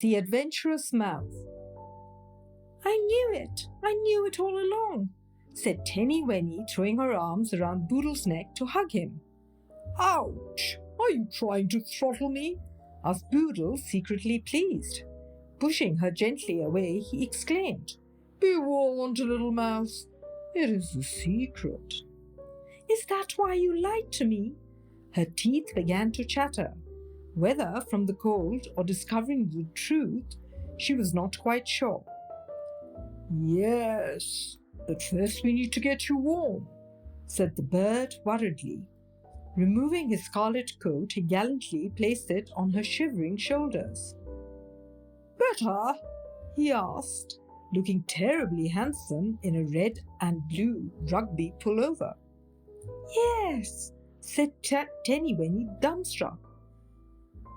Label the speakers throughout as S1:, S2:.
S1: The Adventurous Mouse. I knew it all along, said Tenny Wenny, throwing her arms around Boodle's neck to hug him. Ouch! Are you trying to throttle me? Asked Boodle, secretly pleased. Pushing her gently away, he exclaimed, Be warned, little mouse. It is a secret. Is that why you lied to me? Her teeth began to chatter. Whether from the cold or discovering the truth, she was not quite sure. Yes, but first we need to get you warm, said the bird worriedly. Removing his scarlet coat, he gallantly placed it on her shivering shoulders. Better? He asked, looking terribly handsome in a red and blue rugby pullover. Yes, said Tenny Wenny, dumbstruck.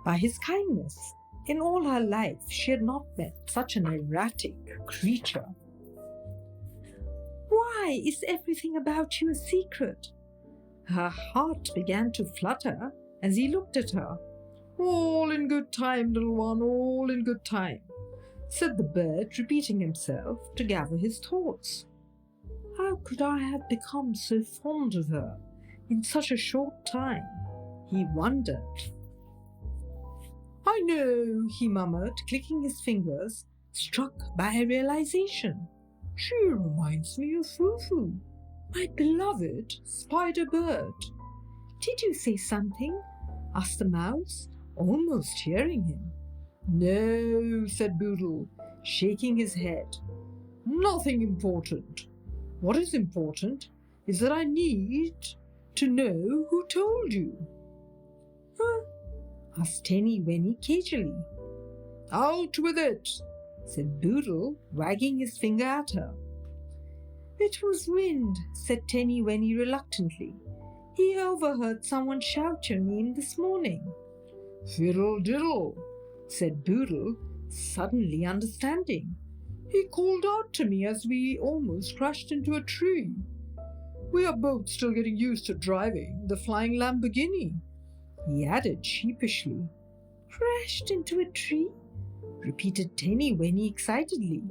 S1: By his kindness, in all her life she had not met such an erratic creature. Why is everything about you a secret? Her heart began to flutter as he looked at her. All in good time, little one, all in good time, said the bird, repeating himself to gather his thoughts. How could I have become so fond of her in such a short time? He wondered. I know, he murmured, clicking his fingers, struck by a realization. She reminds me of Fufu, my beloved spider bird. Did you say something? Asked the mouse, almost hearing him. No, said Boodle, shaking his head. Nothing important. What is important is that I need to know who told you. Huh? Asked Tenny Wenny cagily. Out with it, said Boodle, wagging his finger at her. It was wind, said Tenny Wenny reluctantly. He overheard someone shout your name this morning. Fiddle diddle, said Boodle, suddenly understanding. He called out to me as we almost crashed into a tree. We are both still getting used to driving the flying Lamborghini, he added sheepishly. Crashed into a tree? Repeated Tenny Wenny excitedly.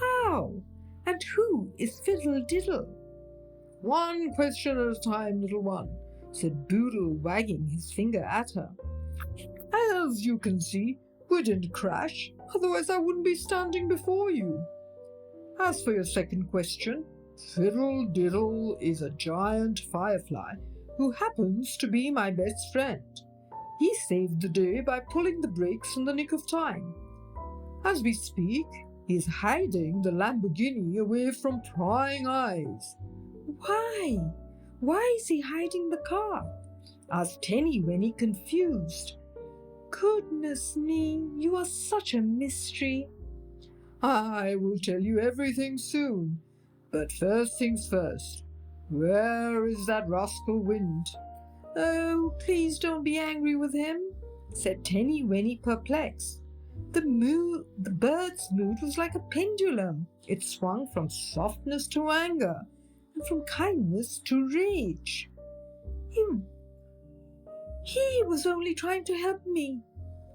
S1: How? And who is Fiddle Diddle? One question at a time, little one, said Boodle, wagging his finger at her. As you can see, we didn't crash, otherwise I wouldn't be standing before you. As for your second question, Fiddle Diddle is a giant firefly who happens to be my best friend. He saved the day by pulling the brakes in the nick of time. As we speak, he is hiding the Lamborghini away from prying eyes. Why? Why is he hiding the car? Asked Tenny Wenny, confused. Goodness me, you are such a mystery. I will tell you everything soon, but first things first. Where is that rascal Wind? Oh, please don't be angry with him, said Tenny Wenny, perplexed. The bird's mood was like a pendulum. It swung from softness to anger, and from kindness to rage. He was only trying to help me.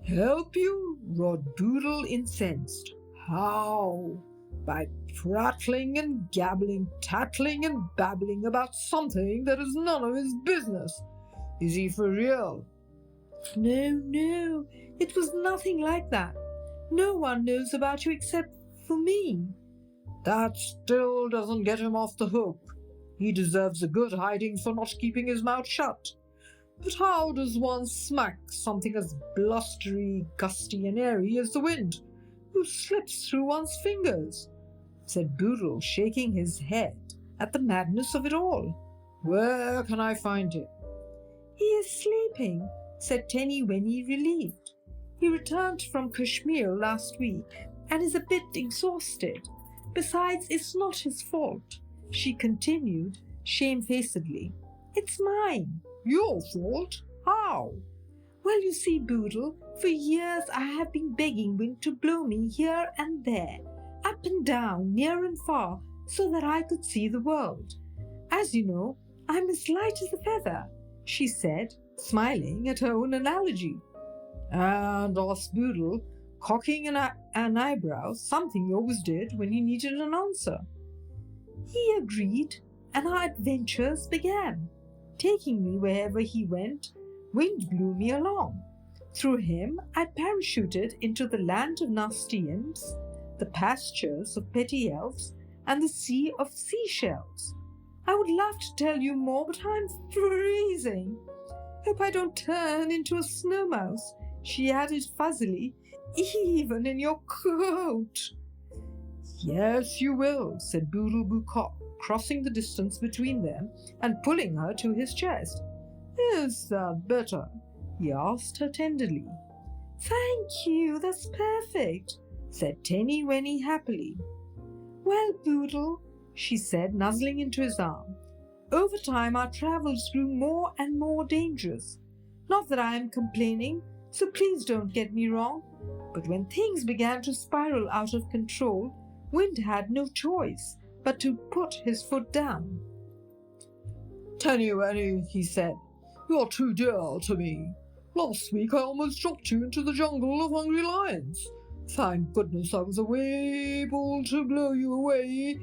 S1: Help you? Roared Boodle, incensed. How? By prattling and gabbling, tattling and babbling about something that is none of his business. Is he for real? No, it was nothing like that. No one knows about you except for me. That still doesn't get him off the hook. He deserves a good hiding for not keeping his mouth shut. But how does one smack something as blustery, gusty and airy as the wind, who slips through one's fingers? Said Boodle, shaking his head at the madness of it all. Where can I find him? He is sleeping, said Tenny Wenny, relieved. He returned from Kashmir last week and is a bit exhausted. Besides, it's not his fault, she continued shamefacedly. It's mine. Your fault? How? Well, you see, Boodle, for years I have been begging wind to blow me here and there, up and down, near and far, so that I could see the world. As you know, I'm as light as a feather, she said, smiling at her own analogy. And, asked Boodle, cocking an eyebrow, something he always did when he needed an answer. He agreed, and our adventures began. Taking me wherever he went, Wind blew me along. Through him, I parachuted into the land of nasty imps, the pastures of petty elves, and the sea of seashells. I would love to tell you more, but I'm freezing. Hope I don't turn into a snow mouse, she added fuzzily, even in your coat. Yes, you will, said Boodle-Boo Cock, crossing the distance between them and pulling her to his chest. Is that better? He asked her tenderly. Thank you, that's perfect, said Tenny Wenny happily. Well, Boodle, she said, nuzzling into his arm, over time our travels grew more and more dangerous. Not that I am complaining, so please don't get me wrong, but when things began to spiral out of control, Wind had no choice but to put his foot down. Tenny Wenny, he said, you're too dear to me. Last week I almost dropped you into the jungle of hungry lions. Thank goodness I was able to blow you away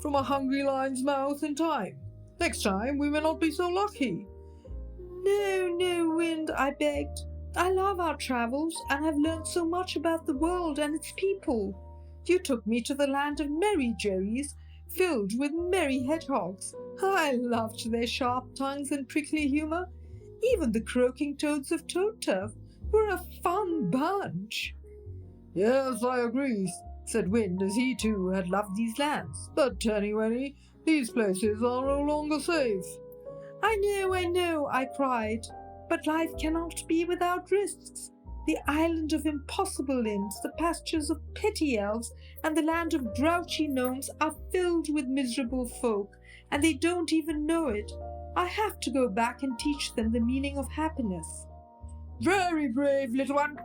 S1: from a hungry lion's mouth in time. Next time we may not be so lucky. No, Wind, I begged. I love our travels and have learned so much about the world and its people. You took me to the land of merry Jerrys, filled with merry hedgehogs. I loved their sharp tongues and prickly humour. Even the croaking toads of Toad Turf were a fun bunch. Yes, I agree, said Wind, as he too had loved these lands. But, Tenny Wenny, these places are no longer safe. I know, I cried. But life cannot be without risks. The island of impossible imps, the pastures of petty elves, and the land of grouchy gnomes are filled with miserable folk, and they don't even know it. I have to go back and teach them the meaning of happiness. Very brave, little one,